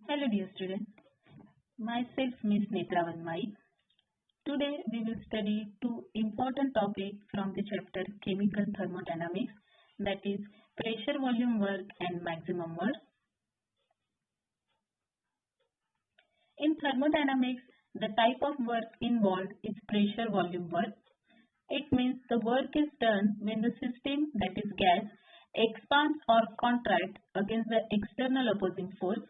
Hello dear students, myself Miss Netravan Mai. Today we will study two important topics from the chapter Chemical Thermodynamics, that is pressure volume work and maximum work. In thermodynamics, the type of work involved is pressure volume work. It means the work is done when the system, that is gas, expands or contracts against the external opposing force.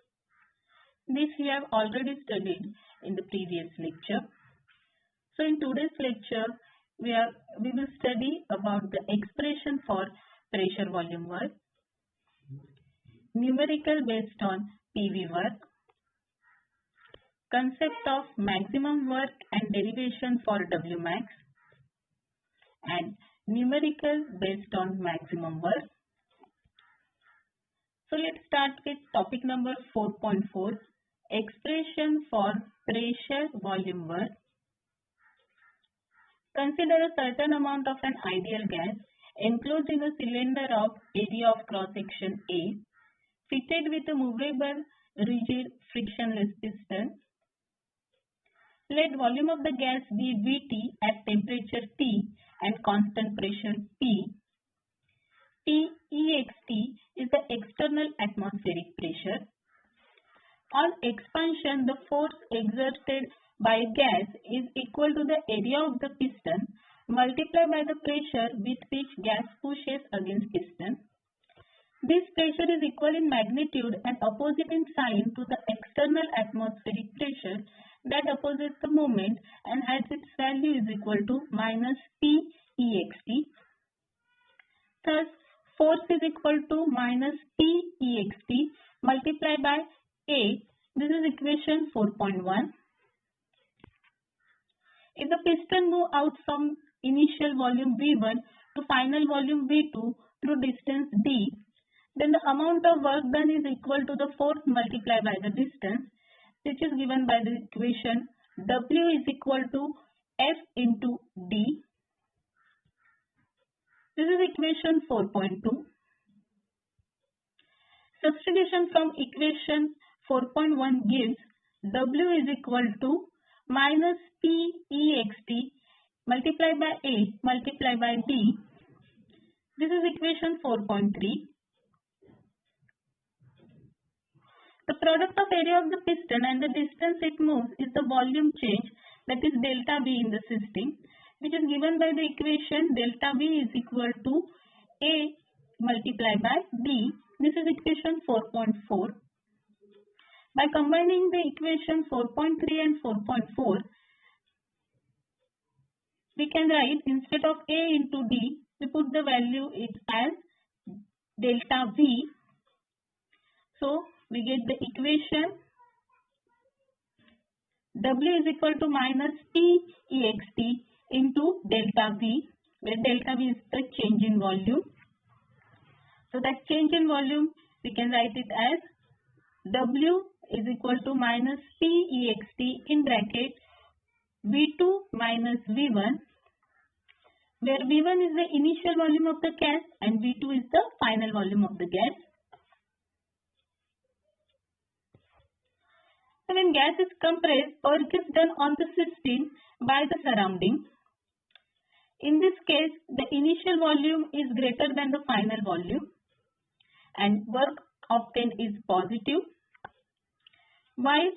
This we have already studied in the previous lecture. So in today's lecture, we will study about the expression for pressure volume work, numerical based on PV work, concept of maximum work and derivation for Wmax, and numerical based on maximum work. So let's start with topic number 4.4, expression for pressure volume work. Consider a certain amount of an ideal gas enclosed in a cylinder of area of cross section A, fitted with a movable, rigid, frictionless piston. Let volume of the gas be Vt at temperature T and constant pressure P. Text is the external atmospheric pressure. On expansion, the force exerted by a gas is equal to the area of the piston multiplied by the pressure with which gas pushes against piston. This pressure is equal in magnitude and opposite in sign to the external atmospheric pressure that opposes the movement and has its value is equal to minus Text. Thus, force is equal to minus Text multiplied by A. This is equation 4.1. If the piston moves out from initial volume V1 to final volume V2 through distance D, then the amount of work done is equal to the force multiplied by the distance, which is given by the equation W is equal to F into D. This is equation 4.2. Substitution from equation 4.1 gives W is equal to minus Text multiplied by A multiplied by D. This is equation 4.3. The product of area of the piston and the distance it moves is the volume change, that is delta V in the system, which is given by the equation delta V is equal to A multiplied by B. This is equation 4.4. By combining the equation 4.3 and 4.4, we can write instead of A into D, we put the value as delta V. So we get the equation W is equal to minus Text into delta V, where delta V is the change in volume. So that change in volume, we can write it as W is equal to minus Text in bracket V2 minus V1, where V1 is the initial volume of the gas and V2 is the final volume of the gas. So when gas is compressed, work is done on the system by the surrounding. In this case, the initial volume is greater than the final volume and work obtained is positive. While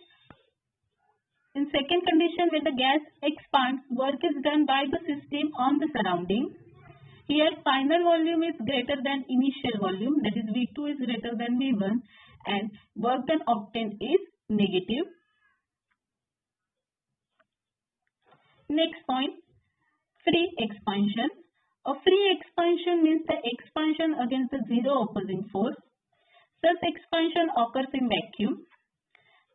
in second condition, when the gas expands, work is done by the system on the surrounding. Here final volume is greater than initial volume, that is V2 is greater than V1, and work done obtained is negative. Next point, free expansion. A free expansion means the expansion against the zero opposing force. Such expansion occurs in vacuum.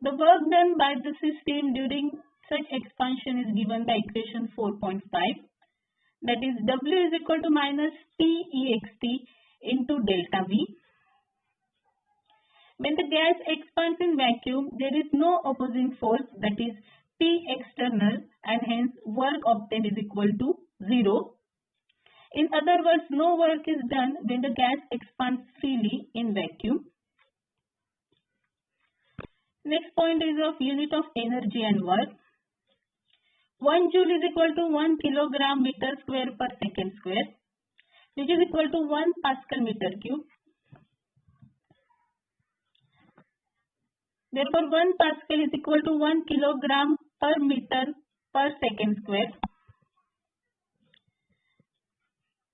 The work done by the system during such expansion is given by equation 4.5. That is W is equal to minus Text into delta V. When the gas expands in vacuum, there is no opposing force, that is P external, and hence work obtained is equal to 0. In other words, no work is done when the gas expands freely in vacuum. Next point is of unit of energy and work. 1 joule is equal to 1 kilogram meter square per second square, which is equal to 1 Pascal meter cube. Therefore, 1 Pascal is equal to 1 kilogram per meter per second square.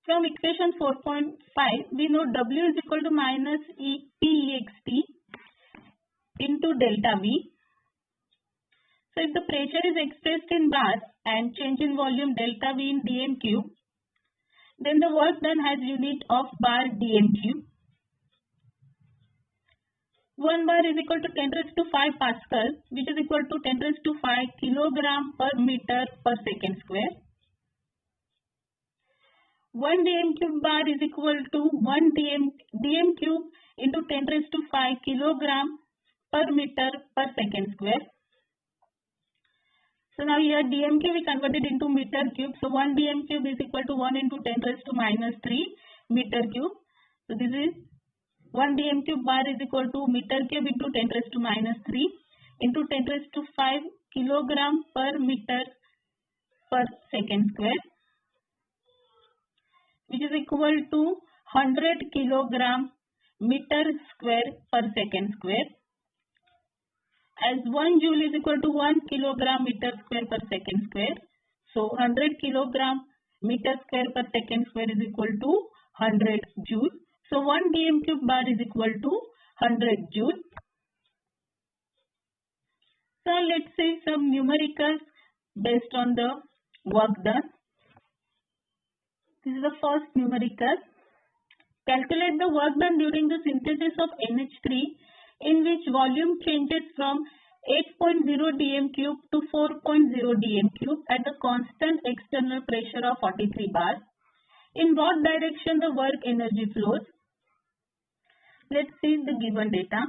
From equation 4.5, we know W is equal to minus Pext into delta V. So if the pressure is expressed in bar and change in volume delta V in dm cube, then the work done has unit of bar dm cube. 1 bar is equal to 10 raised to 5 Pascal, which is equal to 10 raised to 5 kilogram per meter per second square. 1 dm cube bar is equal to 1 dm cube into 10 raised to 5 kilogram per meter per second square. So now here dm cube we converted into meter cube. So 1 dm cube is equal to 1 into 10 raised to minus 3 meter cube. So this is 1 dm cube bar is equal to meter cube into 10 raised to minus 3 into 10 raised to 5 kilogram per meter per second square, which is equal to 100 kilogram meter square per second square. As 1 joule is equal to 1 kilogram meter square per second square. So 100 kilogram meter square per second square is equal to 100 joule. So 1 dm cube bar is equal to 100 joule. So let's see some numericals based on the work done. This is the first numerical. Calculate the work done during the synthesis of NH3 in which volume changes from 8.0 dm cube to 4.0 dm cube at the constant external pressure of 43 bar. In what direction the work energy flows? Let's see the given data.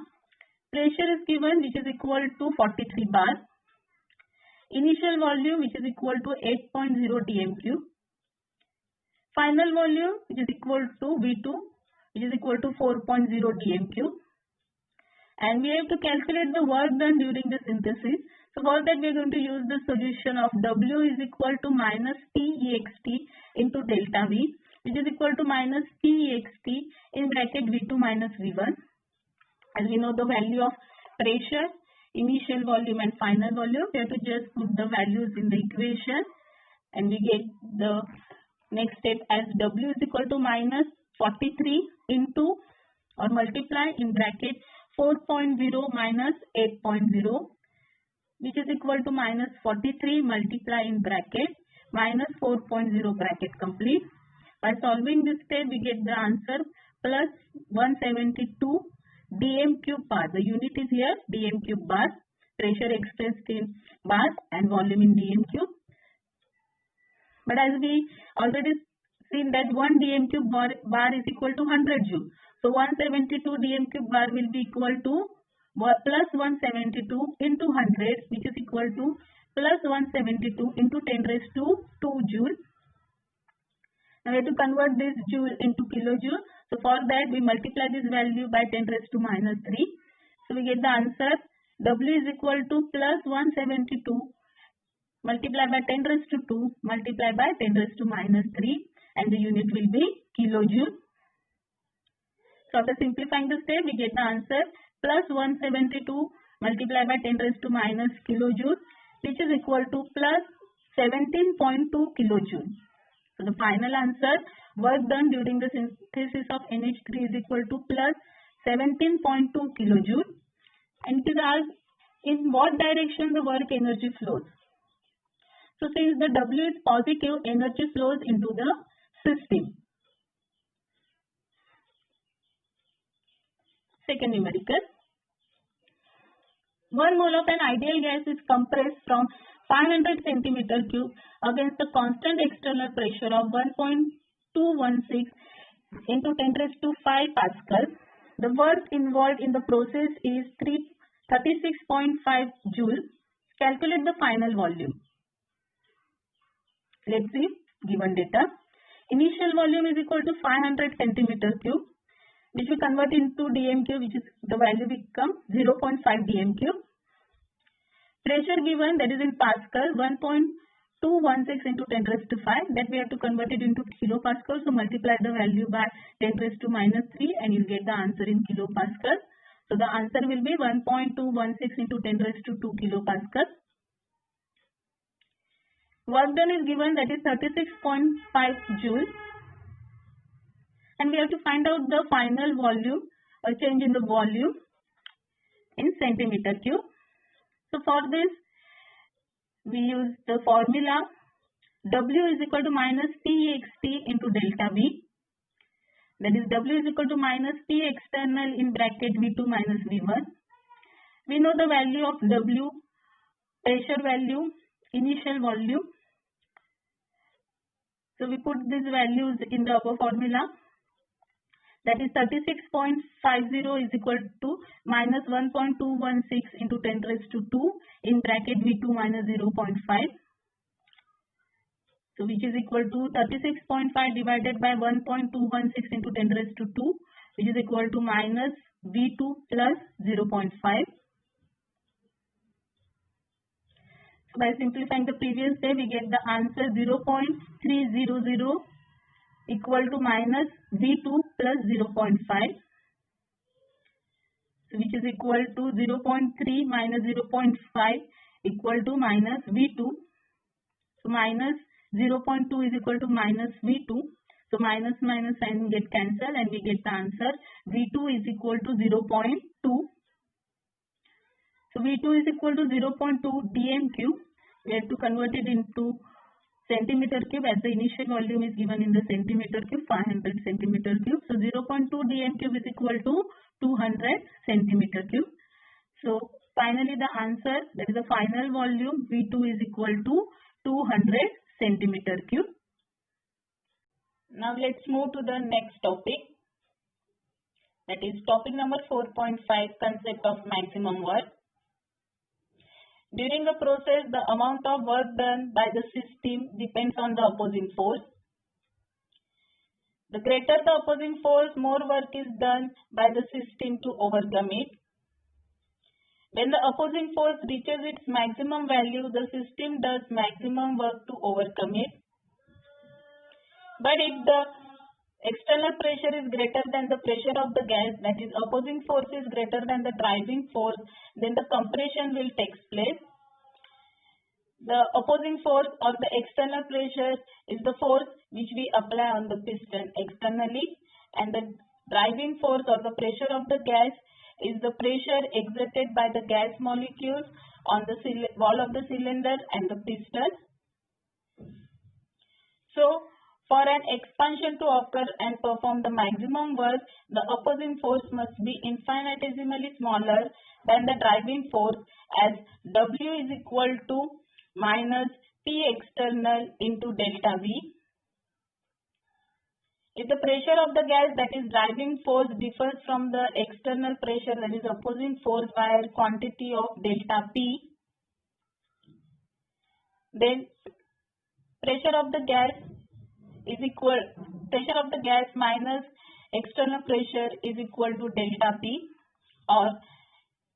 Pressure is given, which is equal to 43 bar. Initial volume, which is equal to 8.0 dm cube. Final volume, which is equal to V2, which is equal to 4.0 dm cube. And we have to calculate the work done during the synthesis. So for that we are going to use the solution of W is equal to minus Pext into delta V, which is equal to minus Pext in bracket V2 minus V1. As we know the value of pressure, initial volume and final volume, we have to just put the values in the equation and we get the next step as W is equal to minus 43 into or multiply in bracket 4.0 minus 8.0, which is equal to minus 43 multiply in bracket minus 4.0 bracket complete. By solving this step, we get the answer plus 172 dm cube bar. The unit is here dm cube bar, pressure expressed in bar and volume in dm cube. But as we already seen that 1 dm cube bar is equal to 100 joule. So 172 dm cube bar will be equal to plus 172 into 100, which is equal to plus 172 into 10 raised to 2 joule. Now we have to convert this joule into kilojoule. So for that we multiply this value by 10 raised to minus 3. So we get the answer W is equal to plus 172 multiply by 10 raised to 2 multiply by 10 raised to minus 3 and the unit will be kilojoule. So after simplifying the step, we get the answer plus 172 multiplied by 10 raised to minus kilojoule, which is equal to plus 17.2 kilojoule. So the final answer, work done during the synthesis of NH3 is equal to plus 17.2 kilojoule. And it is asked in what direction the work energy flows. So since the W is positive, energy flows into the system. Second numerical. 1 mole of an ideal gas is compressed from 500 centimeter cube against the constant external pressure of 1.216 into 10 raised to 5 Pascal. The work involved in the process is 36.5 joule. Calculate the final volume. Let's see given data. Initial volume is equal to 500 centimeter cube, which we convert into dm cube, which is the value become 0.5 dm cube. Pressure given, that is in Pascal, 1.216 into 10 raised to 5, that we have to convert it into kilopascal. So multiply the value by 10 raised to minus 3 and you'll get the answer in kilopascal. So the answer will be 1.216 into 10 raised to 2 kilopascal. Work done is given, that is 36.5 joule. And we have to find out the final volume or change in the volume in centimeter cube. So for this, we use the formula W is equal to minus Pxt into delta V. That is W is equal to minus P external in bracket V2 minus V1. We know the value of W, pressure value, initial volume. So we put these values in the above formula. That is 36.50 is equal to minus 1.216 into 10 raised to 2 in bracket V2 minus 0.5. So which is equal to 36.5 divided by 1.216 into 10 raised to 2, which is equal to minus V2 plus 0.5. So by simplifying the previous step, we get the answer 0.300 equal to minus V2 plus 0.5, so which is equal to 0.3 minus 0.5 equal to minus V2. So minus 0.2 is equal to minus V2. So minus minus sign get cancelled and we get the answer V2 is equal to 0.2. So V2 is equal to 0.2 dm cube. We have to convert it into centimeter cube as the initial volume is given in the centimeter cube, 500 centimeter cube. So 0.2 dm cube is equal to 200 centimeter cube. So finally the answer, that is the final volume, V2 is equal to 200 centimeter cube. Now let's move to the next topic. That is topic number 4.5, concept of maximum work. During the process, the amount of work done by the system depends on the opposing force. The greater the opposing force, more work is done by the system to overcome it. When the opposing force reaches its maximum value, the system does maximum work to overcome it. But if the external pressure is greater than the pressure of the gas, that is opposing force is greater than the driving force, then the compression will take place. The opposing force or the external pressure is the force which we apply on the piston externally, and the driving force or the pressure of the gas is the pressure exerted by the gas molecules on the wall of the cylinder and the piston. So, for an expansion to occur and perform the maximum work, the opposing force must be infinitesimally smaller than the driving force, as W is equal to minus P external into delta V. If the pressure of the gas, that is driving force, differs from the external pressure, that is opposing force, by a quantity of delta P, then pressure of the gas is equal, pressure of the gas minus external pressure is equal to delta P, or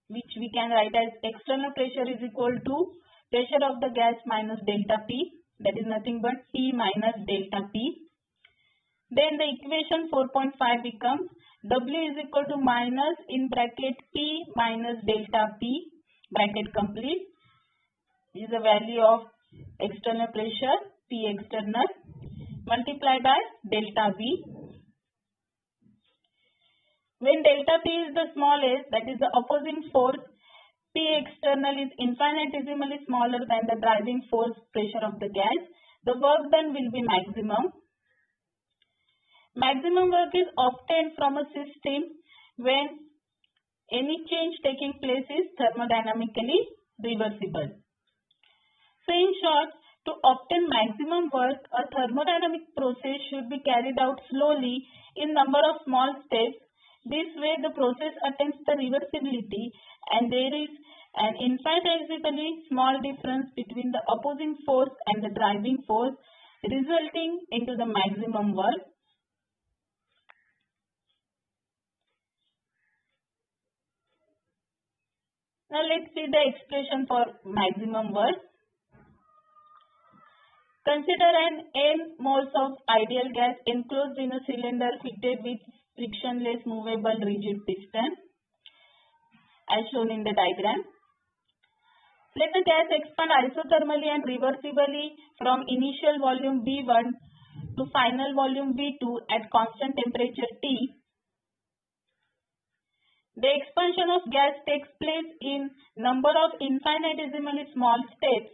which we can write as external pressure is equal to pressure of the gas minus delta P, that is nothing but P minus delta P. Then the equation 4.5 becomes W is equal to minus in bracket P minus delta P, bracket complete, is the value of external pressure P external multiplied by delta V. When delta P is the smallest, that is the opposing force, P external is infinitesimally smaller than the driving force pressure of the gas, the work done will be maximum. Maximum work is obtained from a system when any change taking place is thermodynamically reversible. So in short, to obtain maximum work, a thermodynamic process should be carried out slowly in number of small steps. This way the process attains the reversibility and there is an infinitesimally small difference between the opposing force and the driving force, resulting into the maximum work. Now let's see the expression for maximum work. Consider an n moles of ideal gas enclosed in a cylinder fitted with frictionless movable rigid piston as shown in the diagram. Let the gas expand isothermally and reversibly from initial volume V1 to final volume V2 at constant temperature T. The expansion of gas takes place in number of infinitesimally small steps.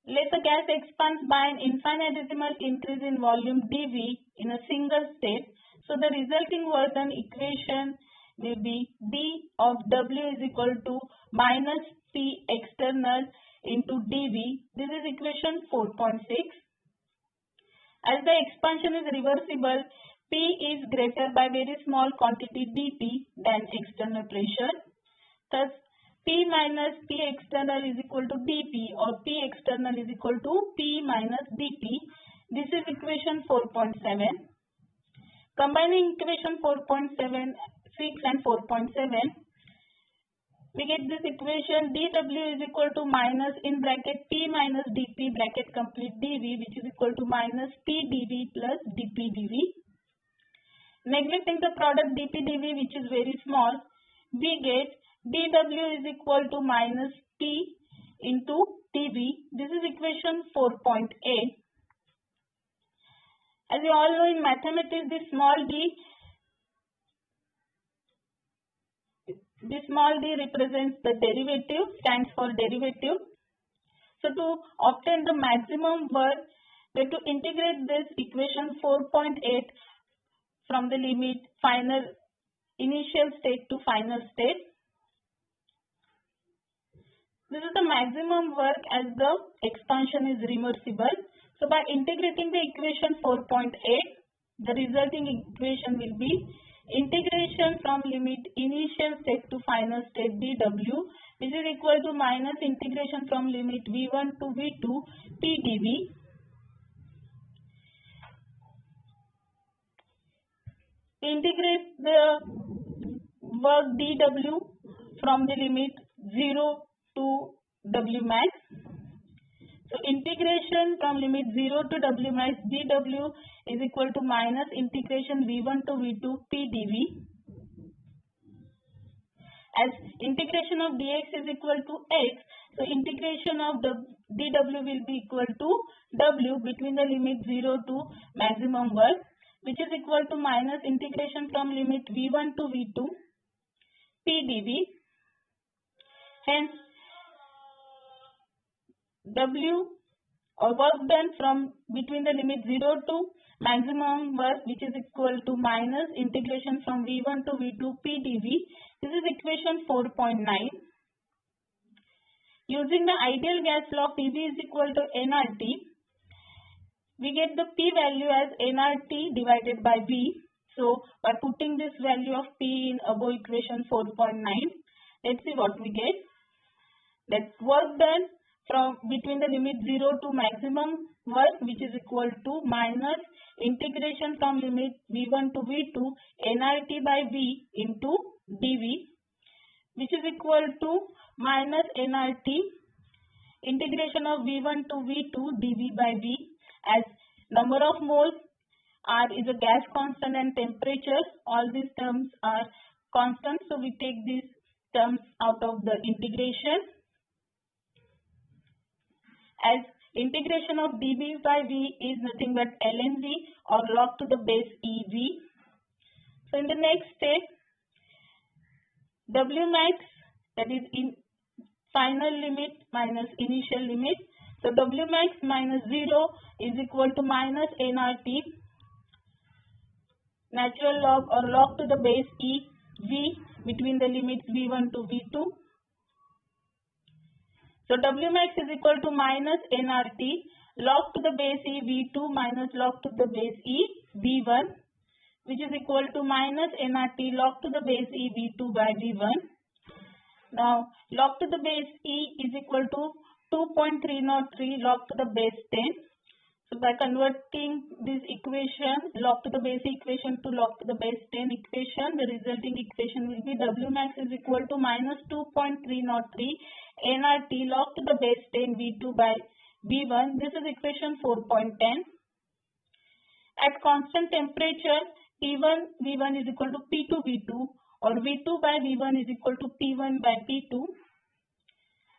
Let the gas expands by an infinitesimal increase in volume dV in a single step. So the resulting work done equation will be D of W is equal to minus P external into dV. This is equation 4.6. As the expansion is reversible, P is greater by very small quantity dP than external pressure. Thus, P minus P external is equal to dP, or P external is equal to P minus dP. This is equation 4.7. Combining equation 4.76 and 4.7, we get this equation dW is equal to minus in bracket P minus dP bracket complete dV, which is equal to minus P dV plus dP dV. Neglecting the product dP dV, which is very small, we get dW is equal to minus P into dV. This is equation 4.8. As you all know, in mathematics, this small d represents the derivative, stands for derivative. So to obtain the maximum work, we have to integrate this equation 4.8 from the limit initial state to final state. This is the maximum work as the expansion is reversible. So by integrating the equation 4.8, the resulting equation will be integration from limit initial state to final state dW, which is equal to minus integration from limit V1 to V2 P dV. Integrate the work dW from the limit 0 to W max. So integration from limit 0 to W max dW is equal to minus integration V1 to V2 P dV. As integration of dx is equal to x, so integration of the dW will be equal to W between the limit 0 to maximum work, which is equal to minus integration from limit V1 to V2 P dV. Hence, W or work done from between the limit 0 to maximum work, which is equal to minus integration from V1 to V2 P dV. This is equation 4.9. Using the ideal gas law, PV is equal to nRT. We get the P value as nRT divided by V. So by putting this value of P in above equation 4.9, let's see what we get. That work done from between the limit 0 to maximum work, which is equal to minus integration from limit V1 to V2 nRT by V into dV, which is equal to minus nRT integration of V1 to V2 dV by V, as number of moles, R is a gas constant, and temperature, all these terms are constant, so we take these terms out of the integration. As integration of dV by V is nothing but ln V, or log to the base EV. So in the next step, W max, that is in final limit minus initial limit. So W max minus 0 is equal to minus nRT, natural log or log to the base E V between the limits V1 to V2. So W max is equal to minus nRT log to the base E V2 minus log to the base E V1, which is equal to minus nRT log to the base E V2 by V1. Now log to the base E is equal to 2.303 log to the base 10. So by converting this equation, log to the base equation to log to the base 10 equation, the resulting equation will be W max is equal to minus 2.303 nRT log to the base 10 V2 by V1. This is equation 4.10. At constant temperature, P1 V1 is equal to P2 V2 or V2 by V1 is equal to P1 by P2.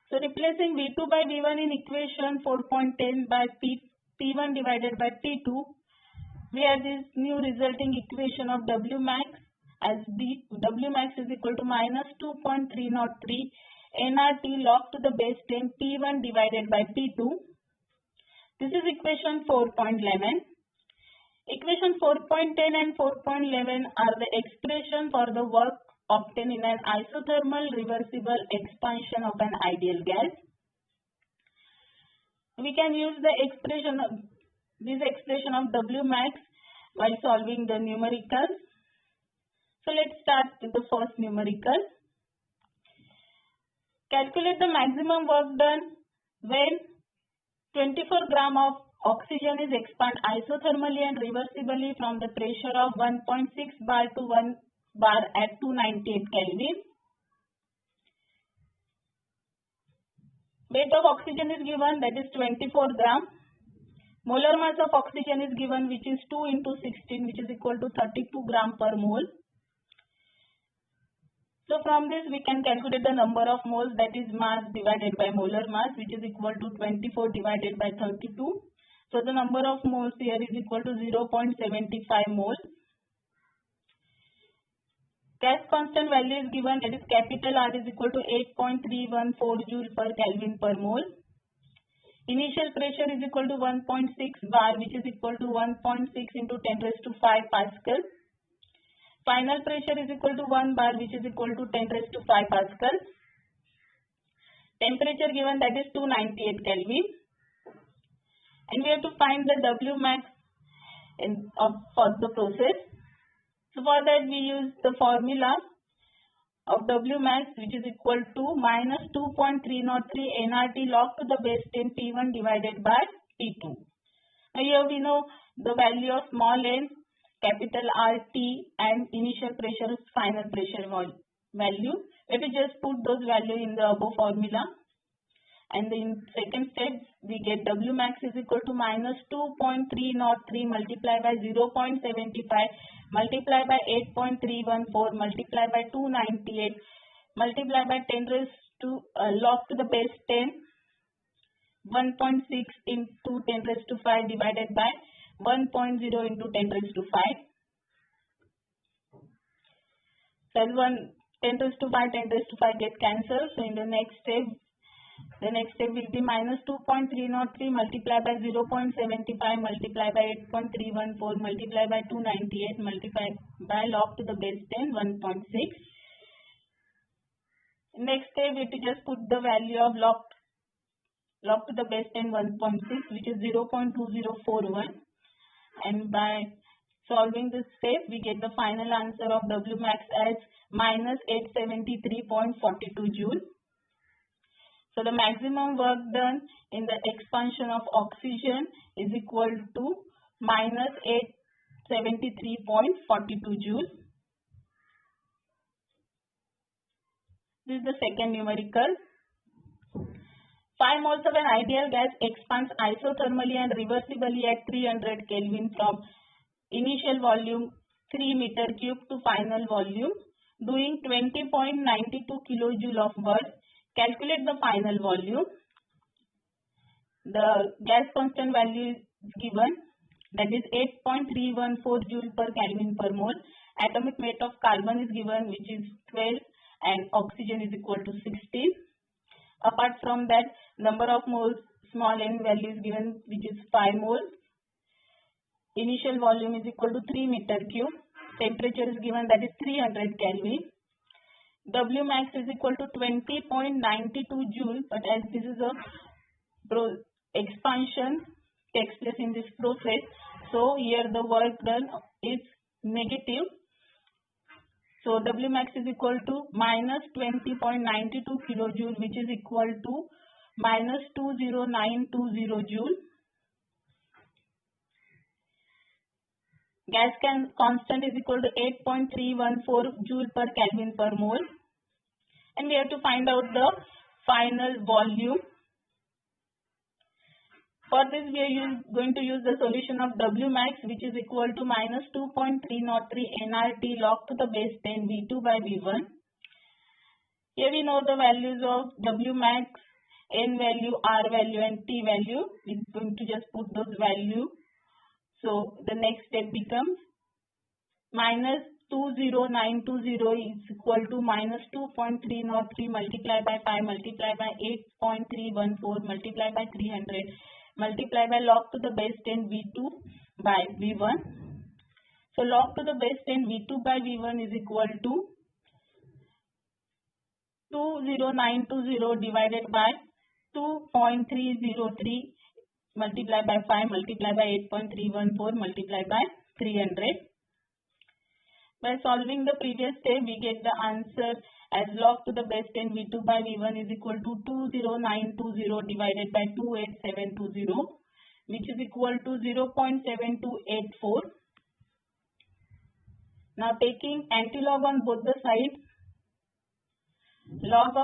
So replacing V2 by V1 in equation 4.10 by P1 divided by P2, we have this new resulting equation of W max as W max is equal to minus 2.303 nRT log to the base 10 P1 divided by P2. This is equation 4.11. Equation 4.10 and 4.11 are the expression for the work obtained in an isothermal reversible expansion of an ideal gas. We can use this expression of W max while solving the numericals. So let's start with the first numerical. Calculate the maximum work done when 24 gram of oxygen is expanded isothermally and reversibly from the pressure of 1.6 bar to 1 bar at 298 Kelvin. Weight of oxygen is given, that is 24 gram. Molar mass of oxygen is given, which is 2 into 16, which is equal to 32 gram per mole. So from this we can calculate the number of moles, that is mass divided by molar mass, which is equal to 24 divided by 32. So the number of moles here is equal to 0.75 moles. Gas constant value is given, that is capital R is equal to 8.314 joule per Kelvin per mole. Initial pressure is equal to 1.6 bar, which is equal to 1.6 into 10 raised to 5 Pascal. Final pressure is equal to 1 bar, which is equal to 10 raised to 5 Pascal. Temperature given, that is 298 Kelvin. And we have to find the W max for the process. So for that we use the formula of W max, which is equal to minus 2.303 nRT log to the base 10 P1 divided by P2. Now here we know the value of small n, capital RT and initial pressure, final pressure value. We have to just put those values in the above formula. And in second step, we get W max is equal to minus 2.303 multiplied by 0.75 multiplied by 8.314 multiplied by 298 multiplied by 10 raised to log to the base 10 1.6 into 10 raised to 5 divided by 1.0 into 10 raised to 5. So 10 raised to 5 get cancelled. So in the next step will be minus 2.303 multiplied by 0.75 multiplied by 8.314 multiplied by 298 multiplied by log to the base 10 1.6. Next step we have to just put the value of log to the base 10 1.6, which is 0.2041, and by solving this step we get the final answer of W max as minus 873.42 joule. So the maximum work done in the expansion of oxygen is equal to minus 873.42 joule. This is the second numerical. 5 moles of an ideal gas expands isothermally and reversibly at 300 Kelvin from initial volume 3 meter cube to final volume, doing 20.92 kilojoule of work. Calculate the final volume. The gas constant value is given, that is 8.314 joule per Kelvin per mole. Atomic weight of carbon is given, which is 12, and oxygen is equal to 16. Apart from that, number of moles, small n value is given, which is 5 moles. Initial volume is equal to 3 meter cube. Temperature is given, that is 300 Kelvin. W max is equal to 20.92 joule, but as this is a expansion takes place in this process, so here the work done is negative. So W max is equal to minus 20.92 kilojoule, which is equal to minus 20920 joule. gas constant is equal to 8.314 joule per Kelvin per mole, and we have to find out the final volume. For this, we are going to use the solution of W max, which is equal to minus 2.303 nRT log to the base 10 V2 by V1. Here we know the values of W max, N value, R value and T value. We are going to just put those values. So the next step becomes minus 20920 is equal to minus 2.303 multiplied by 5 multiplied by 8.314 multiplied by 300 multiplied by log to the base 10 V2 by V1. So log to the base 10 V2 by V1 is equal to 20920 divided by 2.303 multiplied by 5 multiplied by 8.314 multiplied by 300. By solving the previous step, we get the answer as log to the base 10 V2 by V1 is equal to 20920 divided by 28720, which is equal to 0.7284. Now taking antilog on both the sides, log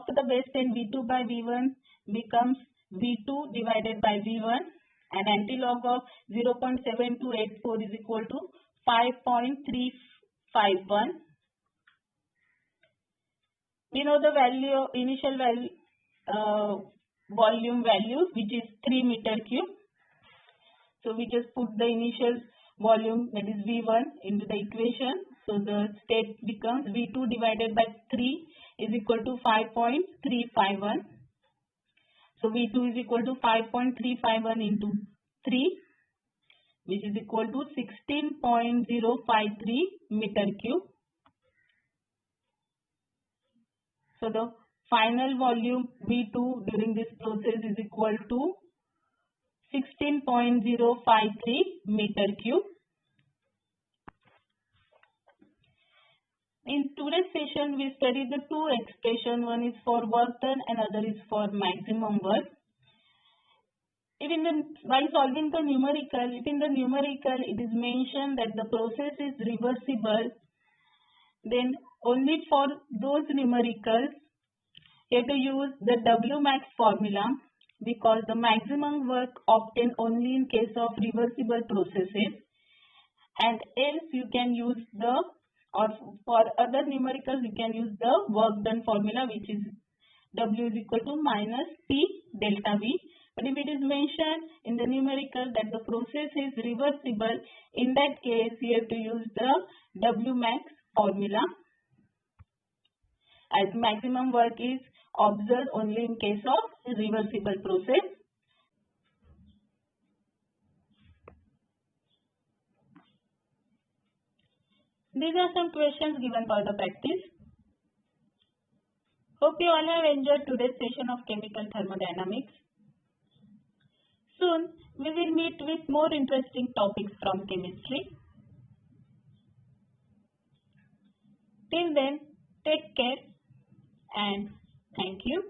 to the base 10 V2 by V1 becomes V2 divided by V1, and antilog of 0.7284 is equal to 5.351. We know the value, initial value, volume value, which is 3 meter cube. So we just put the initial volume, that is V1, into the equation. So the state becomes V2 divided by 3 is equal to 5.351. So V2 is equal to 5.351 into 3, which is equal to 16.053 meter cube. So the final volume V2 during this process is equal to 16.053 meter cube. In today's session, we studied the two expressions. One is for work done and other is for maximum work. While solving the numerical, if in the numerical it is mentioned that the process is reversible, then only for those numericals you have to use the W max formula, because the maximum work obtained only in case of reversible processes, and else you can use the, or for other numericals you can use the work done formula, which is W is equal to minus P delta V. But if it is mentioned in the numerical that the process is reversible, in that case you have to use the W max formula, as maximum work is observed only in case of reversible process. These are some questions given for the practice. Hope you all have enjoyed today's session of chemical thermodynamics. Soon we will meet with more interesting topics from chemistry. Till then, take care and thank you.